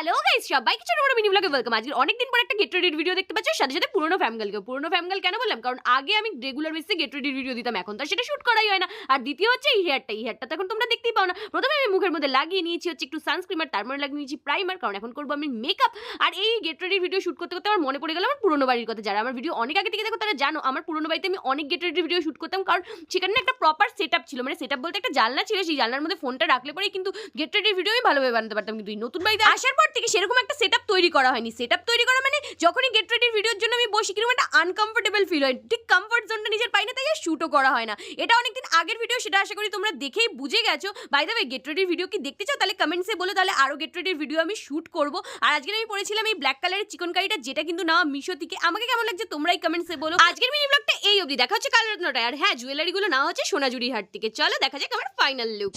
Hello guys, সবাইকে ছোট বড় মিনি ব্লগে ওয়েলকাম। আজকে অনেকদিন পর একটা গেট রেডির ভিডিও দেখতে পাচ্ছ, সাথে সাথে পুরনো ফ্যামগার্ল কেন বললাম, কারণ আগে আমি রেগুলার বেসিসে গেট রেডির ভিডিও দিতাম, এখন তো সেটা শুট করাই হয় না। আর দ্বিতীয় হচ্ছে এই হেয়ারটা তো এখন তোমরা দেখতেই পাও না। প্রথমে আমি মুখের মধ্যে লাগিয়ে নিয়েছি হচ্ছে একটু সানস্ক্রিন, আর তারপরে লাগিয়ে নিয়েছি প্রাইমার, কারণ এখন করবো আমি মেকআপ। আর এই গেট রেডির ভিডিও শুট করতে করতে আমার মনে পড়ে গেল আমার পুরনো বাড়ির কথা। যারা আমার ভিডিও অনেক আগে থেকে দেখো তারা জানো আমার পুরনো বাড়িতে আমি অনেক গেট রেডির ভিডিও শুট করতাম, কারণ সেখানে একটা প্রপার সেটআপ ছিল। মানে সেটআপ বলতে একটা জানলা ছিল, সেই জানলার মধ্যে ফোনটা রাখলে পরেই কিন্তু গেট রেডির ভিডিও আমি ভালোভাবে বানাতে পারতাম। কিন্তু এই নতুন বাড়িতে আসার পর থেকে সেরকম একটা সেটআপ তৈরি করা হয়নি। সেটআপ তৈরি করা মানে যখনই গেট রেডির ভিডিওর জন্য আমি বসি কিরকম একটা আনকমফোর্টেবল ফিল হয়, ঠিক কমফোর্ট জোনটা নিজের পাই না, তাই আর শুটও করা হয় না। এটা অনেকদিন আগের ভিডিও, সেটা আশা করি তোমরা দেখেই বুঝে গেছো। বাই দ্য ওয়ে, গেট রেডির ভিডিও কি দেখতে চাও তাহলে কমেন্টসে বলো, তাহলে আরো গেট রেডির ভিডিও আমি শুট করব। আর আজকে আমি পরেছিলাম এই ব্ল্যাক কালারের চিকন কারিটা, যেটা কিন্তু না মিশো থেকে। আমাকে কেমন লাগছে তোমরাই কমেন্টসে বলো। আজকের মিনি ব্লগটা এই অবধি, দেখা হচ্ছে কাল রাত 9টায়। আর হ্যাঁ, জুয়েলারি গুলো না হচ্ছে সোনাঝুরি হাট থেকে। চলো দেখা যাক আমার ফাইনাল লুক।